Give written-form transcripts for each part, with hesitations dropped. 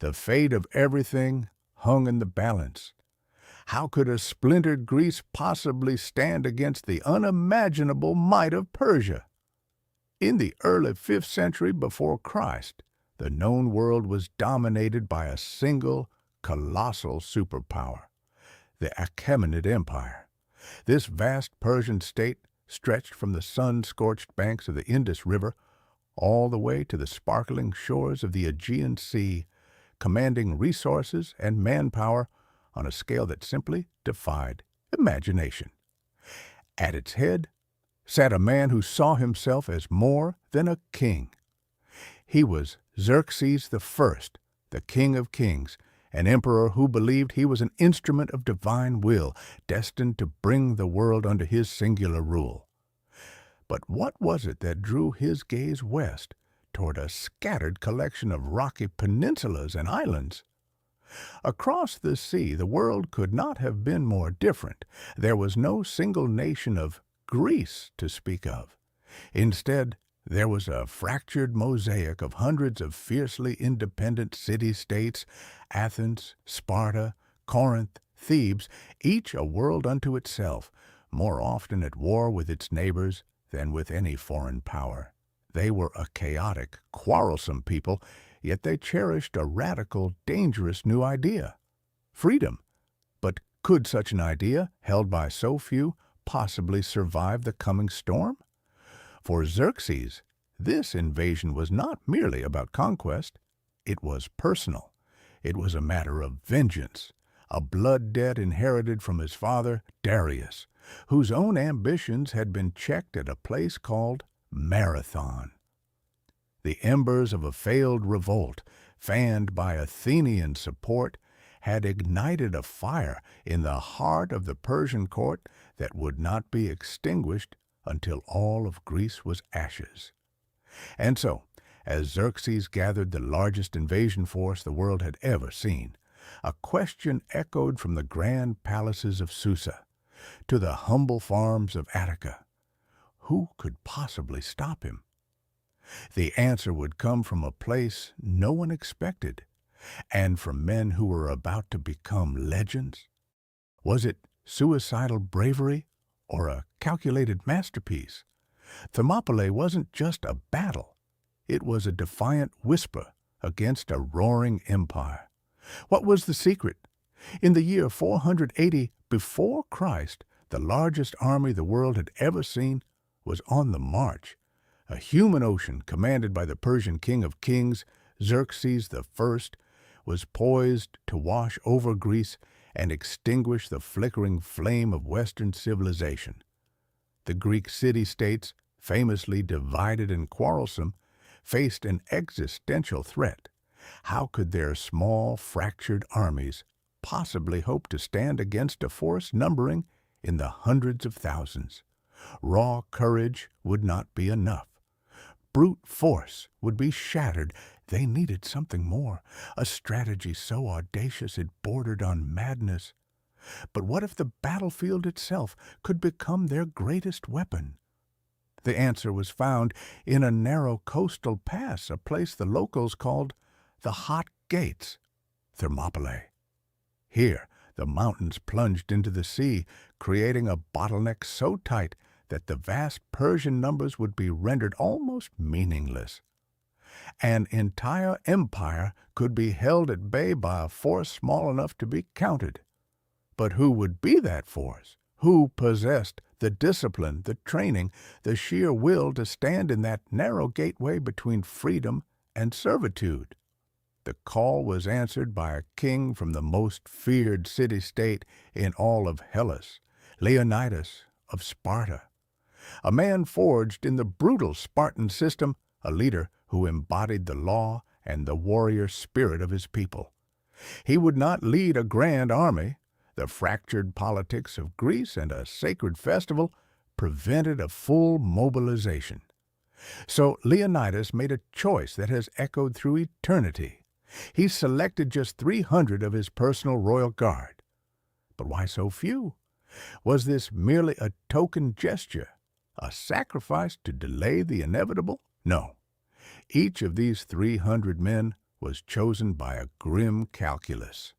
The fate of everything hung in the balance. How could a splintered Greece possibly stand against the unimaginable might of Persia? In the early 5th century before Christ, the known world was dominated by a single, colossal superpower, the Achaemenid Empire. This vast Persian state stretched from the sun-scorched banks of the Indus River all the way to the sparkling shores of the Aegean Sea, commanding resources and manpower on a scale that simply defied imagination. At its head sat a man who saw himself as more than a king. He was Xerxes I, the King of Kings, an emperor who believed he was an instrument of divine will, destined to bring the world under his singular rule. But what was it that drew his gaze west, toward a scattered collection of rocky peninsulas and islands? Across the sea, the world could not have been more different. There was no single nation of Greece to speak of. Instead, there was a fractured mosaic of hundreds of fiercely independent city-states, Athens, Sparta, Corinth, Thebes, each a world unto itself, more often at war with its neighbors than with any foreign power. They were a chaotic, quarrelsome people, yet they cherished a radical, dangerous new idea: freedom. But could such an idea, held by so few, possibly survive the coming storm? For Xerxes, this invasion was not merely about conquest. It was personal. It was a matter of vengeance, a blood debt inherited from his father, Darius, whose own ambitions had been checked at a place called Marathon. The embers of a failed revolt, fanned by Athenian support, had ignited a fire in the heart of the Persian court that would not be extinguished until all of Greece was ashes. And so, as Xerxes gathered the largest invasion force the world had ever seen, a question echoed from the grand palaces of Susa to the humble farms of Attica: who could possibly stop him? The answer would come from a place no one expected, and from men who were about to become legends. Was it suicidal bravery or a calculated masterpiece? Thermopylae wasn't just a battle. It was a defiant whisper against a roaring empire. What was the secret? In the year 480 before Christ, the largest army the world had ever seen was on the march. A human ocean commanded by the Persian King of Kings, Xerxes I, was poised to wash over Greece and extinguish the flickering flame of Western civilization. The Greek city-states, famously divided and quarrelsome, faced an existential threat. How could their small, fractured armies possibly hope to stand against a force numbering in the hundreds of thousands? Raw courage would not be enough. Brute force would be shattered. They needed something more, a strategy so audacious it bordered on madness. But what if the battlefield itself could become their greatest weapon? The answer was found in a narrow coastal pass, a place the locals called the Hot Gates, Thermopylae. Here, the mountains plunged into the sea, creating a bottleneck so tight that the vast Persian numbers would be rendered almost meaningless. An entire empire could be held at bay by a force small enough to be counted. But who would be that force? Who possessed the discipline, the training, the sheer will to stand in that narrow gateway between freedom and servitude? The call was answered by a king from the most feared city-state in all of Hellas, Leonidas of Sparta. A man forged in the brutal Spartan system, a leader who embodied the law and the warrior spirit of his people. He would not lead a grand army. The fractured politics of Greece and a sacred festival prevented a full mobilization. So Leonidas made a choice that has echoed through eternity. He selected just 300 of his personal royal guard. But why so few? Was this merely a token gesture, a sacrifice to delay the inevitable? No. Each of these 300 men was chosen by a grim calculus.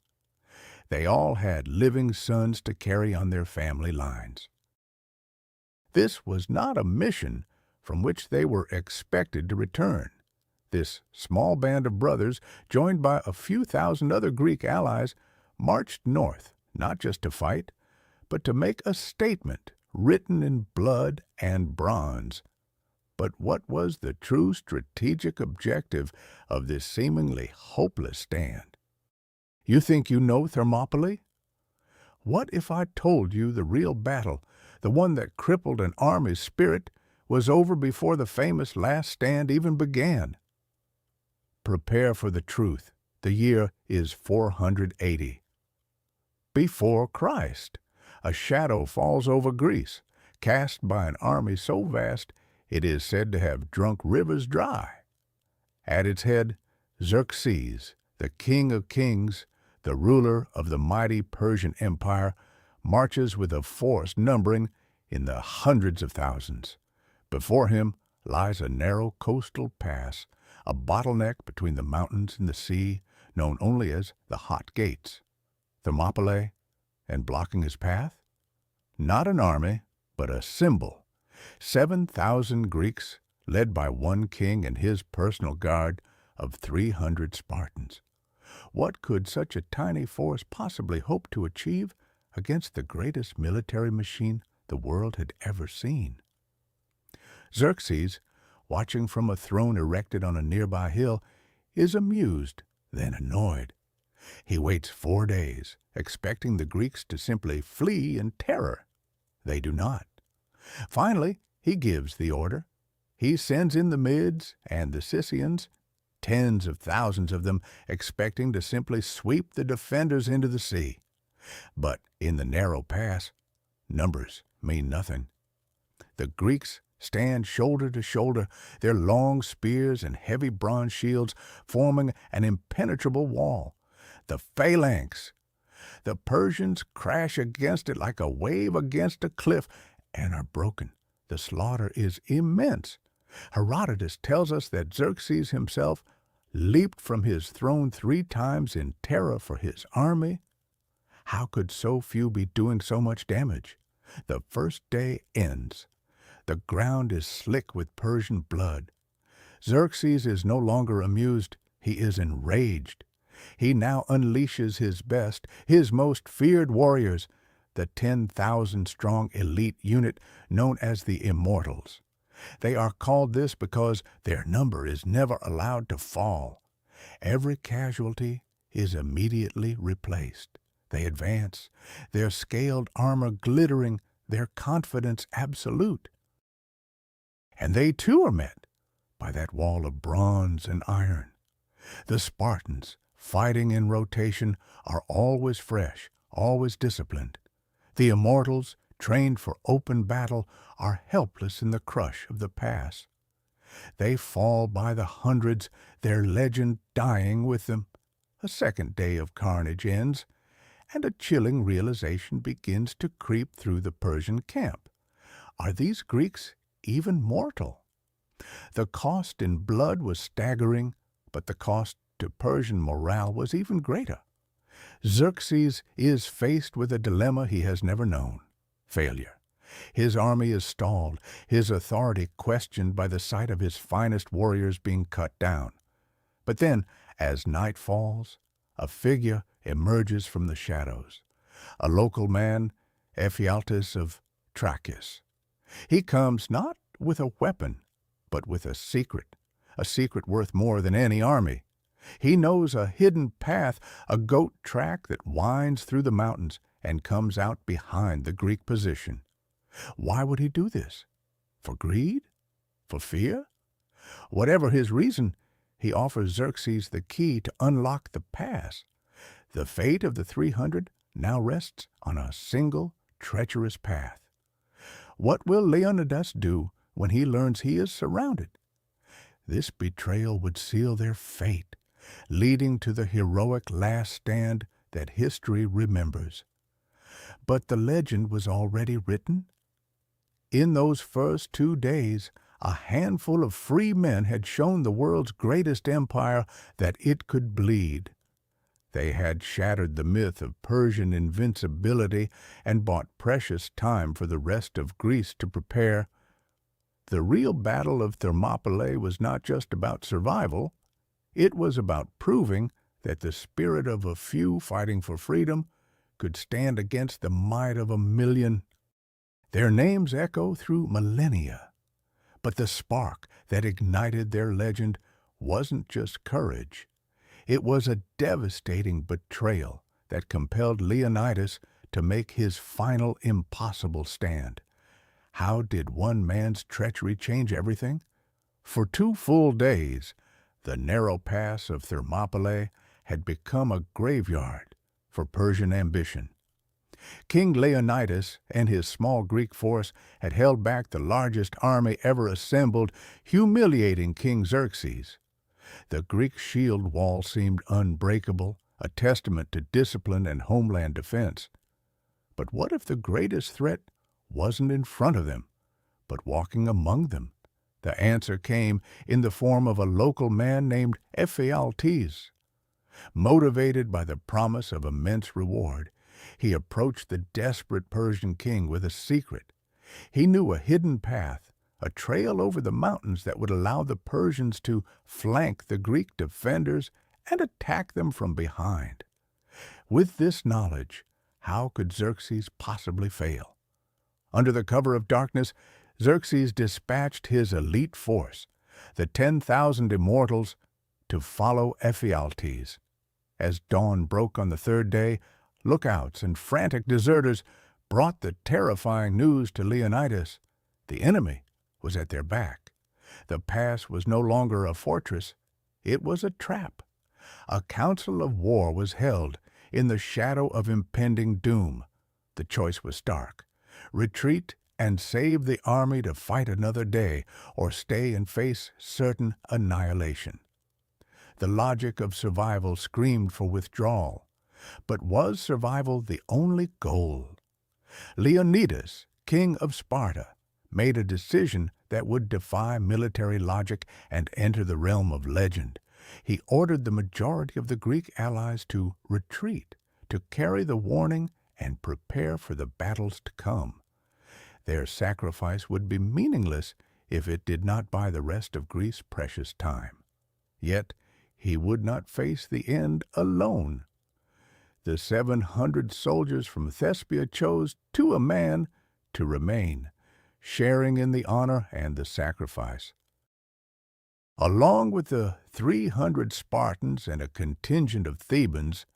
They all had living sons to carry on their family lines. This was not a mission from which they were expected to return. This small band of brothers, joined by a few thousand other Greek allies, marched north, not just to fight, but to make a statement written in blood and bronze. But what was the true strategic objective of this seemingly hopeless stand? You think you know Thermopylae? What if I told you the real battle, the one that crippled an army's spirit, was over before the famous last stand even began? Prepare for the truth. The year is 480. Before Christ, a shadow falls over Greece, cast by an army so vast it is said to have drunk rivers dry. At its head, Xerxes, the king of kings, the ruler of the mighty Persian Empire, marches with a force numbering in the hundreds of thousands. Before him lies a narrow coastal pass, a bottleneck between the mountains and the sea, known only as the Hot Gates. Thermopylae, and blocking his path? Not an army, but a symbol. 7,000 Greeks, led by one king and his personal guard of 300 Spartans. What could such a tiny force possibly hope to achieve against the greatest military machine the world had ever seen? Xerxes, watching from a throne erected on a nearby hill, is amused, then annoyed. He waits 4 days, expecting the Greeks to simply flee in terror. They do not. Finally, he gives the order. He sends in the Medes and the Sicilians, tens of thousands of them, expecting to simply sweep the defenders into the sea. But in the narrow pass, numbers mean nothing. The Greeks stand shoulder to shoulder, their long spears and heavy bronze shields forming an impenetrable wall. The phalanx. The Persians crash against it like a wave against a cliff and are broken. The slaughter is immense. Herodotus tells us that Xerxes himself leaped from his throne 3 times in terror for his army. How could so few be doing so much damage? The first day ends. The ground is slick with Persian blood. Xerxes is no longer amused. He is enraged. He now unleashes his best, his most feared warriors, the 10,000-strong elite unit known as the Immortals. They are called this because their number is never allowed to fall. Every casualty is immediately replaced. They advance, their scaled armor glittering, their confidence absolute. And they too are met by that wall of bronze and iron. The Spartans, fighting in rotation, are always fresh, always disciplined. The Immortals, trained for open battle, are helpless in the crush of the pass. They fall by the hundreds, their legend dying with them. A second day of carnage ends, and a chilling realization begins to creep through the Persian camp. Are these Greeks even mortal? The cost in blood was staggering, but the cost to Persian morale was even greater. Xerxes is faced with a dilemma he has never known: failure. His army is stalled, his authority questioned by the sight of his finest warriors being cut down. But then, as night falls, a figure emerges from the shadows. A local man, Ephialtes of Trachis. He comes not with a weapon, but with a secret worth more than any army. He knows a hidden path, a goat track that winds through the mountains and comes out behind the Greek position. Why would he do this? For greed? For fear? Whatever his reason, he offers Xerxes the key to unlock the pass. The fate of the 300 now rests on a single treacherous path. What will Leonidas do when he learns he is surrounded? This betrayal would seal their fate, leading to the heroic last stand that history remembers. But the legend was already written. In those first 2 days, A handful of free men had shown the world's greatest empire that it could bleed. They had shattered the myth of Persian invincibility and bought precious time for the rest of Greece to prepare. The real battle of Thermopylae was not just about survival. It was about proving that the spirit of a few fighting for freedom could stand against the might of a million. Their names echo through millennia. But the spark that ignited their legend wasn't just courage. It was a devastating betrayal that compelled Leonidas to make his final impossible stand. How did one man's treachery change everything? For 2 full days, the narrow pass of Thermopylae had become a graveyard for Persian ambition. King Leonidas and his small Greek force had held back the largest army ever assembled, humiliating King Xerxes. The Greek shield wall seemed unbreakable, a testament to discipline and homeland defense. But what if the greatest threat wasn't in front of them, but walking among them? The answer came in the form of a local man named Ephialtes. Motivated by the promise of immense reward, he approached the desperate Persian king with a secret. He knew a hidden path, a trail over the mountains that would allow the Persians to flank the Greek defenders and attack them from behind. With this knowledge, how could Xerxes possibly fail? Under the cover of darkness, Xerxes dispatched his elite force, the 10,000 immortals, to follow Ephialtes. As dawn broke on the 3rd day, lookouts and frantic deserters brought the terrifying news to Leonidas. The enemy was at their back. The pass was no longer a fortress. It was a trap. A council of war was held in the shadow of impending doom. The choice was stark: retreat and save the army to fight another day, or stay and face certain annihilation. The logic of survival screamed for withdrawal. But was survival the only goal? Leonidas, king of Sparta, made a decision that would defy military logic and enter the realm of legend. He ordered the majority of the Greek allies to retreat, to carry the warning and prepare for the battles to come. Their sacrifice would be meaningless if it did not buy the rest of Greece precious time. Yet he would not face the end alone. The 700 soldiers from Thespia chose to a man to remain, sharing in the honor and the sacrifice. Along with the 300 Spartans and a contingent of Thebans,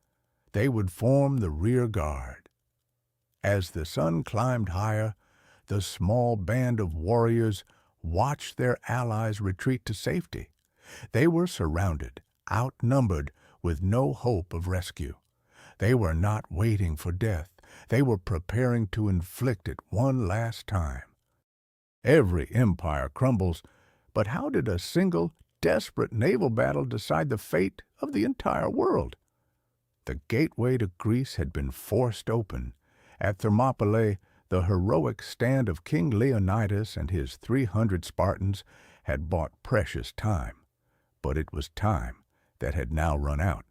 they would form the rear guard. As the sun climbed higher, the small band of warriors watched their allies retreat to safety. They were surrounded, outnumbered, with no hope of rescue. They were not waiting for death. They were preparing to inflict it one last time. Every empire crumbles, but how did a single, desperate naval battle decide the fate of the entire world? The gateway to Greece had been forced open. At Thermopylae, the heroic stand of King Leonidas and his 300 Spartans had bought precious time. But it was time that had now run out.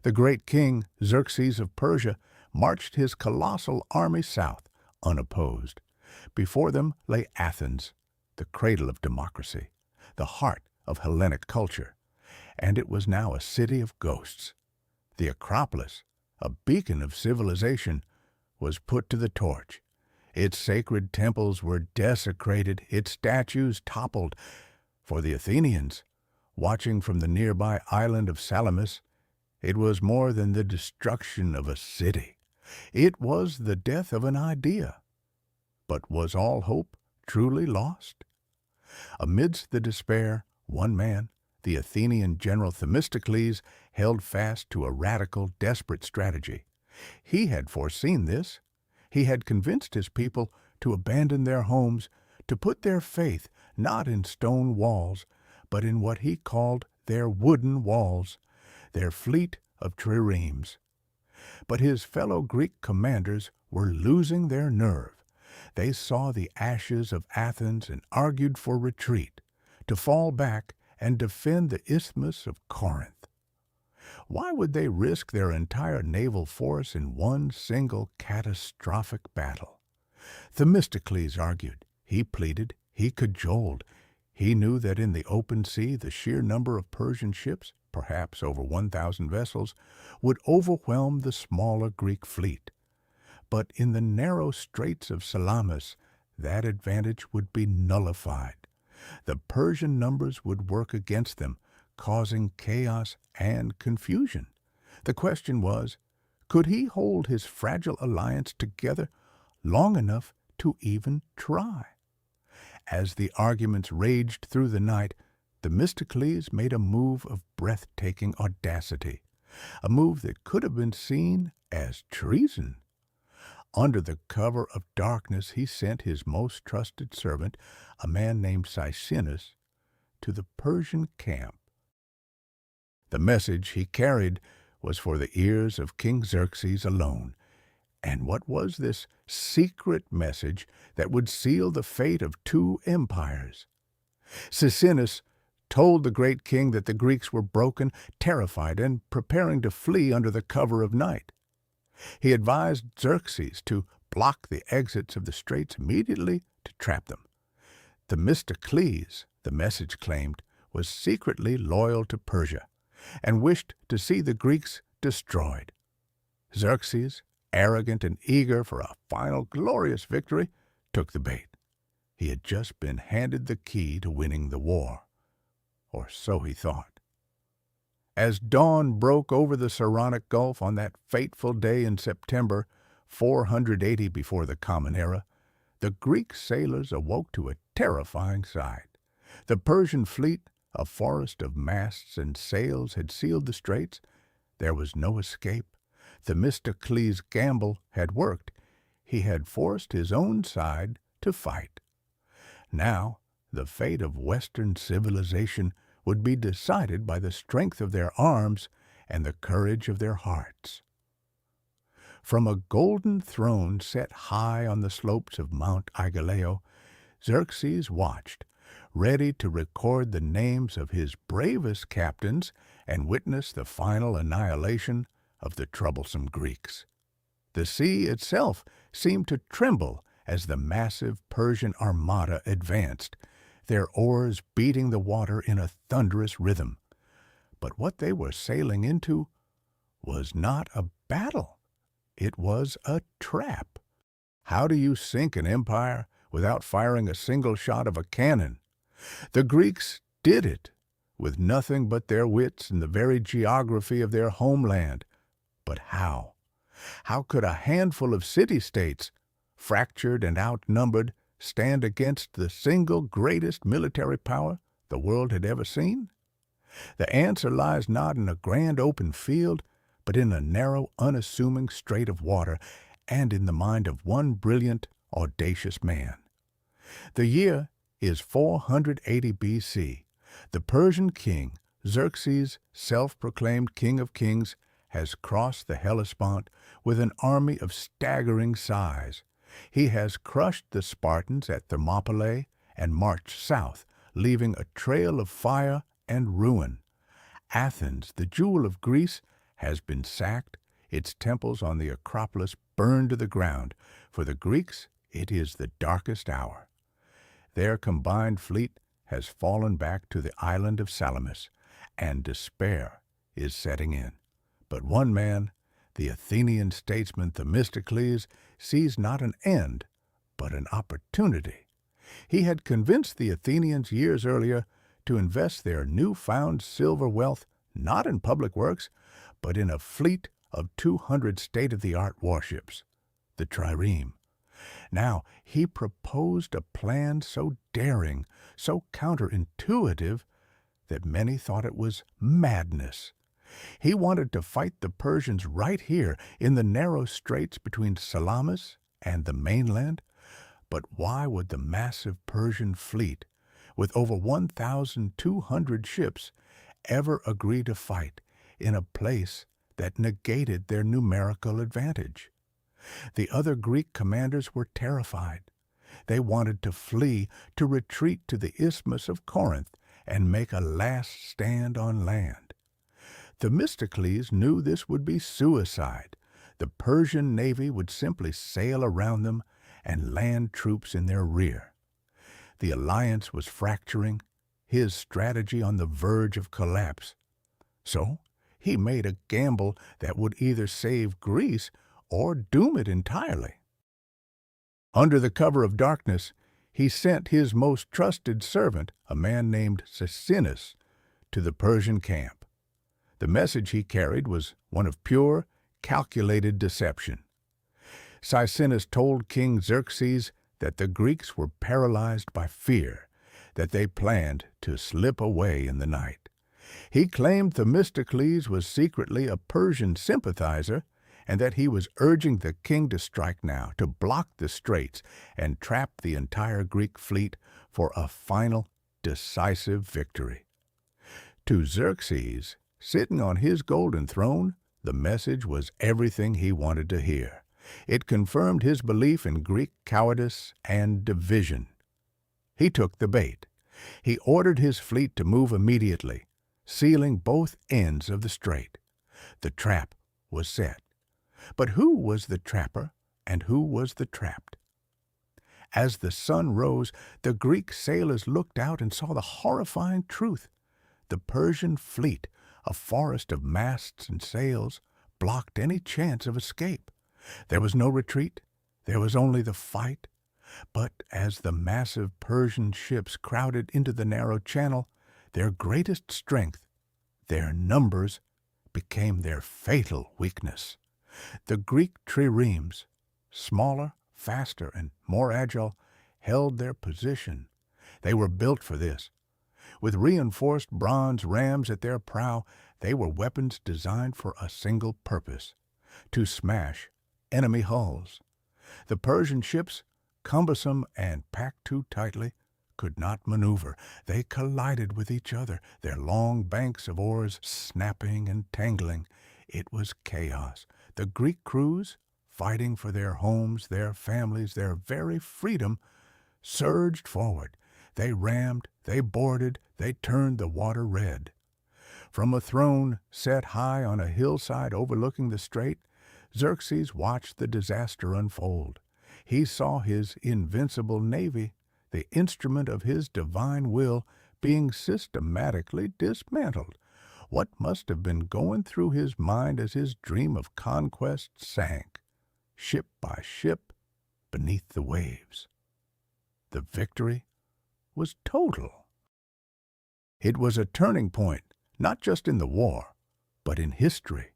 The great king, Xerxes of Persia, marched his colossal army south, unopposed. Before them lay Athens, the cradle of democracy, the heart of Hellenic culture, and it was now a city of ghosts. The Acropolis, a beacon of civilization, was put to the torch. Its sacred temples were desecrated, its statues toppled. For the Athenians, watching from the nearby island of Salamis, it was more than the destruction of a city. It was the death of an idea. But was all hope truly lost? Amidst the despair, one man, the Athenian general Themistocles, held fast to a radical, desperate strategy. He had foreseen this. He had convinced his people to abandon their homes, to put their faith not in stone walls, but in what he called their wooden walls, their fleet of triremes. But his fellow Greek commanders were losing their nerve. They saw the ashes of Athens and argued for retreat, to fall back and defend the Isthmus of Corinth. Why would they risk their entire naval force in one single catastrophic battle? Themistocles argued, he pleaded, he cajoled. He knew that in the open sea the sheer number of Persian ships, perhaps over 1,000 vessels, would overwhelm the smaller Greek fleet. But in the narrow straits of Salamis, that advantage would be nullified. The Persian numbers would work against them, causing chaos and confusion. The question was, could he hold his fragile alliance together long enough to even try? As the arguments raged through the night, Themistocles made a move of breathtaking audacity, a move that could have been seen as treason. Under the cover of darkness, he sent his most trusted servant, a man named Sisinus, to the Persian camp. The message he carried was for the ears of King Xerxes alone. And what was this secret message that would seal the fate of two empires? Sisinus told the great king that the Greeks were broken, terrified, and preparing to flee under the cover of night. He advised Xerxes to block the exits of the straits immediately to trap them. Themistocles, the message claimed, was secretly loyal to Persia and wished to see the Greeks destroyed. Xerxes, arrogant and eager for a final glorious victory, took the bait. He had just been handed the key to winning the war, or so he thought. As dawn broke over the Saronic Gulf on that fateful day in September, 480 before the Common Era, the Greek sailors awoke to a terrifying sight. The Persian fleet, a forest of masts and sails, had sealed the straits. There was no escape. Themistocles' gamble had worked. He had forced his own side to fight. Now, the fate of Western civilization would be decided by the strength of their arms and the courage of their hearts. From a golden throne set high on the slopes of Mount Aigaleo, Xerxes watched, ready to record the names of his bravest captains and witness the final annihilation of the troublesome Greeks. The sea itself seemed to tremble as the massive Persian armada advanced, their oars beating the water in a thunderous rhythm. But what they were sailing into was not a battle. It was a trap. How do you sink an empire without firing a single shot of a cannon? The Greeks did it, with nothing but their wits and the very geography of their homeland. But how? How could a handful of city-states, fractured and outnumbered, stand against the single greatest military power the world had ever seen? The answer lies not in a grand open field, but in a narrow, unassuming strait of water, and in the mind of one brilliant, audacious man. The year is 480 B.C. The Persian king, Xerxes, self-proclaimed king of kings, has crossed the Hellespont with an army of staggering size. He has crushed the Spartans at Thermopylae and marched south, leaving a trail of fire and ruin. Athens, the jewel of Greece, has been sacked, its temples on the Acropolis burned to the ground. For the Greeks, it is the darkest hour. Their combined fleet has fallen back to the island of Salamis, and despair is setting in. But one man, the Athenian statesman Themistocles, sees not an end, but an opportunity. He had convinced the Athenians years earlier to invest their newfound silver wealth not in public works, but in a fleet of 200 state-of-the-art warships, the trireme. Now, he proposed a plan so daring, so counterintuitive, that many thought it was madness. He wanted to fight the Persians right here in the narrow straits between Salamis and the mainland. But why would the massive Persian fleet, with over 1,200 ships, ever agree to fight in a place that negated their numerical advantage? The other Greek commanders were terrified. They wanted to flee, to retreat to the Isthmus of Corinth and make a last stand on land. Themistocles knew this would be suicide. The Persian navy would simply sail around them and land troops in their rear. The alliance was fracturing, his strategy on the verge of collapse. So he made a gamble that would either save Greece or doom it entirely. Under the cover of darkness, he sent his most trusted servant, a man named Xerxes, to the Persian camp. The message he carried was one of pure, calculated deception. Xerxes told King Xerxes that the Greeks were paralyzed by fear, that they planned to slip away in the night. He claimed Themistocles was secretly a Persian sympathizer and that he was urging the king to strike now, to block the straits and trap the entire Greek fleet for a final, decisive victory. To Xerxes, sitting on his golden throne, the message was everything he wanted to hear. It confirmed his belief in Greek cowardice and division. He took the bait. He ordered his fleet to move immediately, sealing both ends of the strait. The trap was set. But who was the trapper and who was the trapped? As the sun rose, the Greek sailors looked out and saw the horrifying truth. The Persian fleet, a forest of masts and sails, blocked any chance of escape. There was no retreat. There was only the fight. But as the massive Persian ships crowded into the narrow channel, their greatest strength, their numbers, became their fatal weakness. The Greek triremes, smaller, faster, and more agile, held their position. They were built for this. With reinforced bronze rams at their prow, they were weapons designed for a single purpose: to smash enemy hulls. The Persian ships, cumbersome and packed too tightly, could not maneuver. They collided with each other, their long banks of oars snapping and tangling. It was chaos. The Greek crews, fighting for their homes, their families, their very freedom, surged forward. They rammed, they boarded, they turned the water red. From a throne set high on a hillside overlooking the strait, Xerxes watched the disaster unfold. He saw his invincible navy, the instrument of his divine will, being systematically dismantled. What must have been going through his mind as his dream of conquest sank, ship by ship, beneath the waves? The victory was total. It was a turning point, not just in the war, but in history.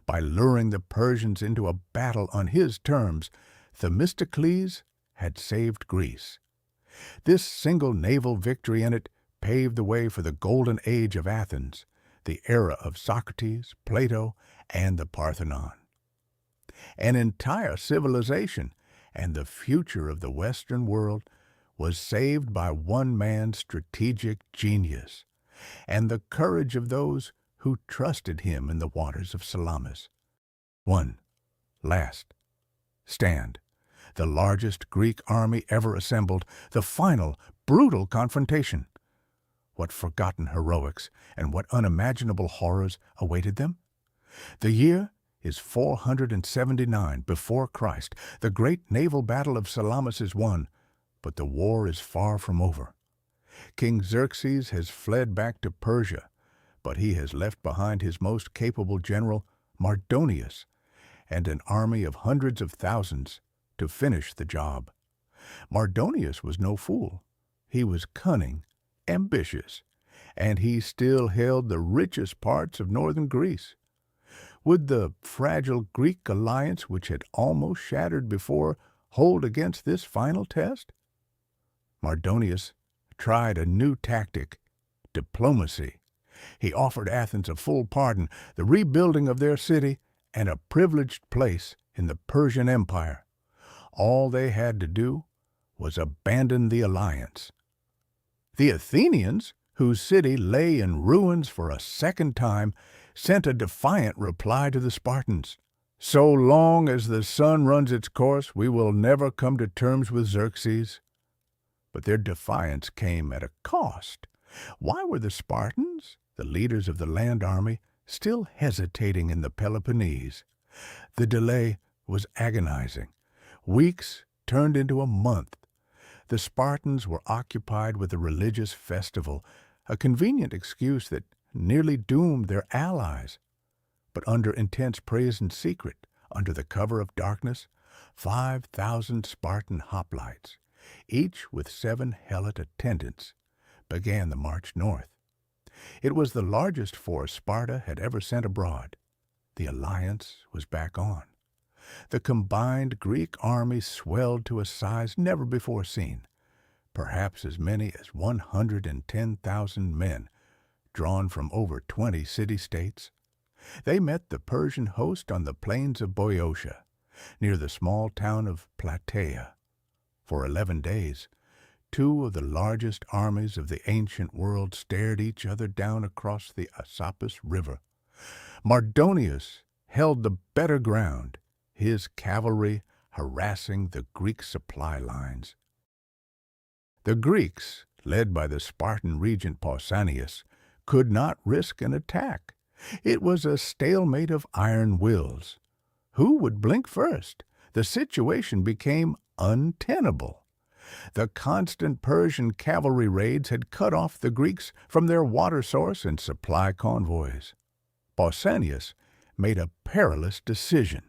By luring the Persians into a battle on his terms, Themistocles had saved Greece. This single naval victory in it paved the way for the golden age of Athens, the era of Socrates, Plato, and the Parthenon. An entire civilization and the future of the Western world was saved by one man's strategic genius and the courage of those who trusted him in the waters of Salamis. One last stand. The largest Greek army ever assembled, the final, brutal confrontation. What forgotten heroics and what unimaginable horrors awaited them? The year is 479 before Christ. The great naval battle of Salamis is won, but the war is far from over. King Xerxes has fled back to Persia, but he has left behind his most capable general, Mardonius, and an army of hundreds of thousands to finish the job. Mardonius was no fool. He was cunning, ambitious, and he still held the richest parts of northern Greece. Would the fragile Greek alliance, which had almost shattered before, hold against this final test? Mardonius tried a new tactic: diplomacy. He offered Athens a full pardon, the rebuilding of their city, and a privileged place in the Persian Empire. All they had to do was abandon the alliance. The Athenians, whose city lay in ruins for a second time, sent a defiant reply to the Spartans. So long as the sun runs its course, we will never come to terms with Xerxes. But their defiance came at a cost. Why were the Spartans, the leaders of the land army, still hesitating in the Peloponnese? The delay was agonizing. Weeks turned into a month. The Spartans were occupied with a religious festival, a convenient excuse that nearly doomed their allies. But under intense praise and secret, under the cover of darkness, 5,000 Spartan hoplites, each with 7 helot attendants, began the march north. It was the largest force Sparta had ever sent abroad. The alliance was back on. The combined Greek army swelled to a size never before seen, perhaps as many as 110,000 men, drawn from over 20 city-states. They met the Persian host on the plains of Boeotia, near the small town of Plataea. For 11 days, 2 of the largest armies of the ancient world stared each other down across the Asopus River. Mardonius held the better ground, his cavalry harassing the Greek supply lines. The Greeks, led by the Spartan regent Pausanias, could not risk an attack. It was a stalemate of iron wills. Who would blink first? The situation became untenable. The constant Persian cavalry raids had cut off the Greeks from their water source and supply convoys. Pausanias made a perilous decision,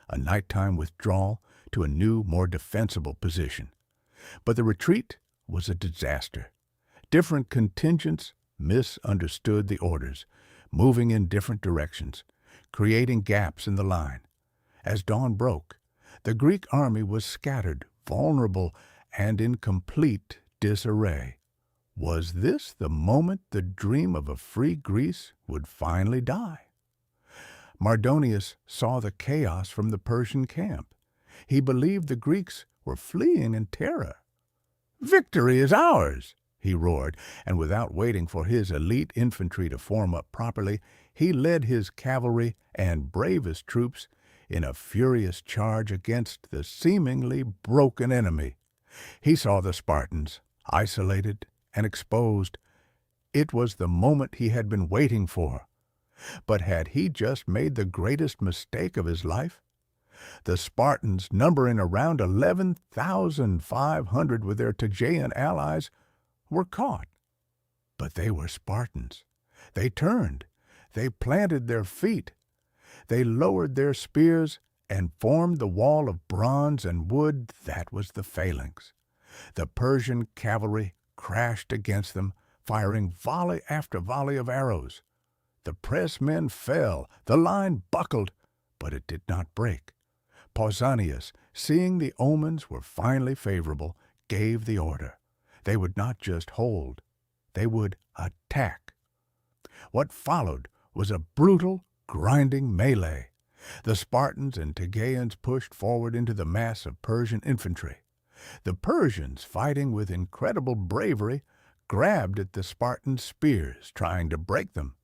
a nighttime withdrawal to a new, more defensible position. But the retreat was a disaster. Different contingents misunderstood the orders, moving in different directions, creating gaps in the line. As dawn broke, the Greek army was scattered, vulnerable, and in complete disarray. Was this the moment the dream of a free Greece would finally die? Mardonius saw the chaos from the Persian camp. He believed the Greeks were fleeing in terror. "Victory is ours!" he roared, and without waiting for his elite infantry to form up properly, he led his cavalry and bravest troops in a furious charge against the seemingly broken enemy. He saw the Spartans, isolated and exposed. It was the moment he had been waiting for. But had he just made the greatest mistake of his life? The Spartans, numbering around 11,500 with their Tegean allies, were caught. But they were Spartans. They turned. They planted their feet. They lowered their spears and formed the wall of bronze and wood that was the phalanx. The Persian cavalry crashed against them, firing volley after volley of arrows. The pressmen fell, the line buckled, but it did not break. Pausanias, seeing the omens were finally favorable, gave the order. They would not just hold, they would attack. What followed was a brutal, grinding melee. The Spartans and Tegeans pushed forward into the mass of Persian infantry. The Persians, fighting with incredible bravery, grabbed at the Spartans' spears, trying to break them.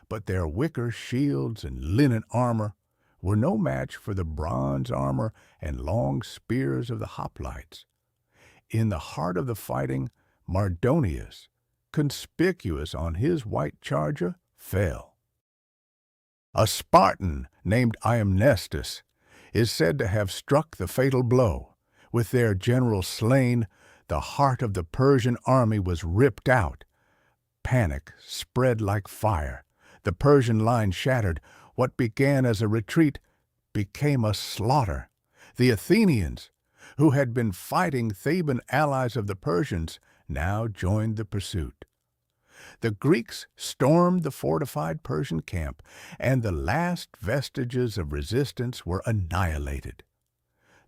But their wicker shields and linen armor were no match for the bronze armor and long spears of the hoplites. In the heart of the fighting, Mardonius, conspicuous on his white charger, fell. A Spartan named Iamnestus is said to have struck the fatal blow. With their general slain, the heart of the Persian army was ripped out. Panic spread like fire. The Persian line shattered. What began as a retreat became a slaughter. The Athenians, who had been fighting Theban allies of the Persians, now joined the pursuit. The Greeks stormed the fortified Persian camp, and the last vestiges of resistance were annihilated.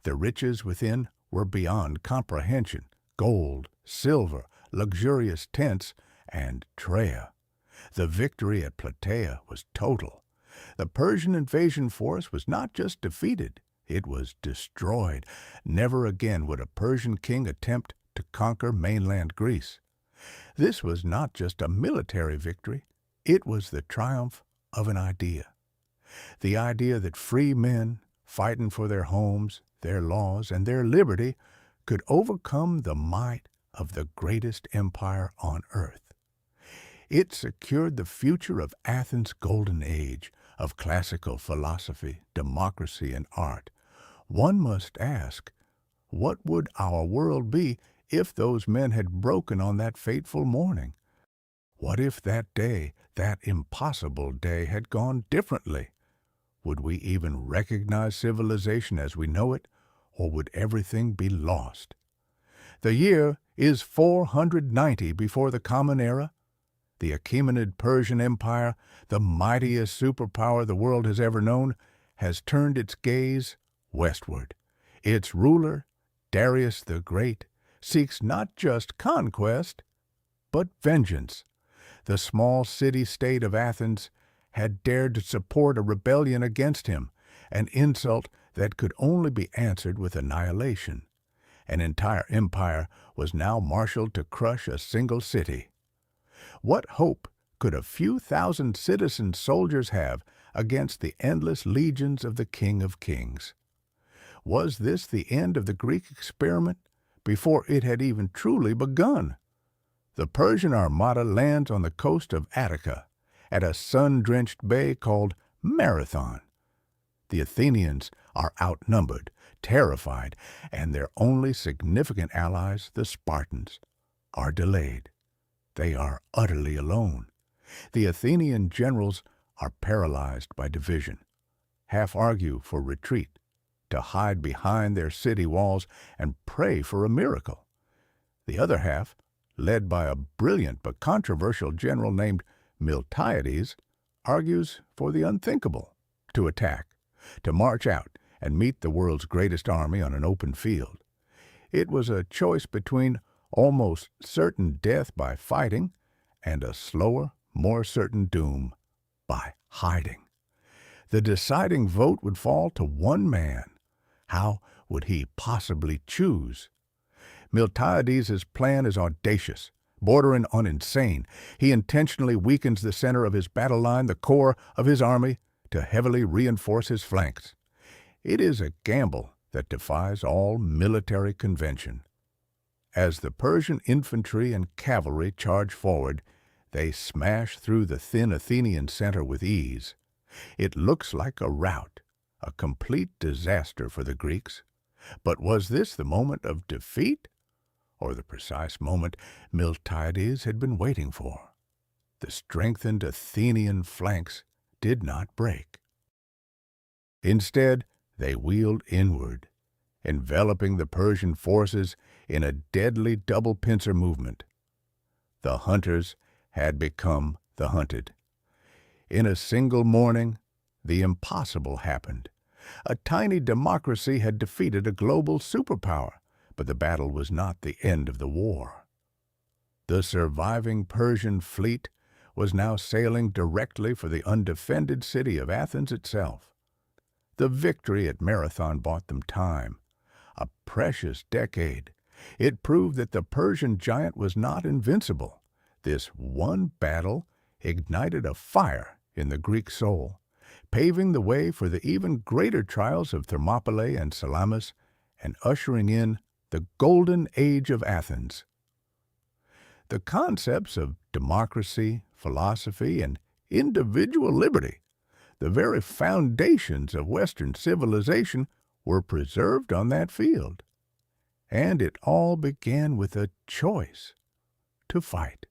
The riches within were beyond comprehension: gold, silver, luxurious tents, and Traea. The victory at Plataea was total. The Persian invasion force was not just defeated, it was destroyed. Never again would a Persian king attempt to conquer mainland Greece. This was not just a military victory, it was the triumph of an idea. The idea that free men, fighting for their homes, their laws, and their liberty, could overcome the might of the greatest empire on earth. It secured the future of Athens' golden age of classical philosophy, democracy, and art. One must ask, what would our world be if those men had broken on that fateful morning? What if that day, that impossible day, had gone differently? Would we even recognize civilization as we know it, or would everything be lost? The year is 490 before the Common Era. The Achaemenid Persian Empire, the mightiest superpower the world has ever known, has turned its gaze westward. Its ruler, Darius the Great, seeks not just conquest, but vengeance. The small city-state of Athens had dared to support a rebellion against him, an insult that could only be answered with annihilation. An entire empire was now marshaled to crush a single city. What hope could a few thousand citizen soldiers have against the endless legions of the King of Kings? Was this the end of the Greek experiment before it had even truly begun? The Persian armada lands on the coast of Attica, at a sun-drenched bay called Marathon. The Athenians are outnumbered, terrified, and their only significant allies, the Spartans, are delayed. They are utterly alone. The Athenian generals are paralyzed by division, half argue for retreat, to hide behind their city walls and pray for a miracle. The other half, led by a brilliant but controversial general named Miltiades, argues for the unthinkable, to attack, to march out and meet the world's greatest army on an open field. It was a choice between almost certain death by fighting and a slower, more certain doom by hiding. The deciding vote would fall to one man. How would he possibly choose? Miltiades' plan is audacious, bordering on insane. He intentionally weakens the center of his battle line, the core of his army, to heavily reinforce his flanks. It is a gamble that defies all military convention. As the Persian infantry and cavalry charge forward, they smash through the thin Athenian center with ease. It looks like a rout, a complete disaster for the Greeks. But was this the moment of defeat, or the precise moment Miltiades had been waiting for? The strengthened Athenian flanks did not break. Instead, they wheeled inward, enveloping the Persian forces in a deadly double pincer movement. The hunters had become the hunted. In a single morning, the impossible happened. A tiny democracy had defeated a global superpower, but the battle was not the end of the war. The surviving Persian fleet was now sailing directly for the undefended city of Athens itself. The victory at Marathon bought them time, a precious decade. It proved that the Persian giant was not invincible. This one battle ignited a fire in the Greek soul, paving the way for the even greater trials of Thermopylae and Salamis, and ushering in the golden age of Athens. The concepts of democracy, philosophy, and individual liberty, the very foundations of Western civilization, were preserved on that field. And it all began with a choice to fight.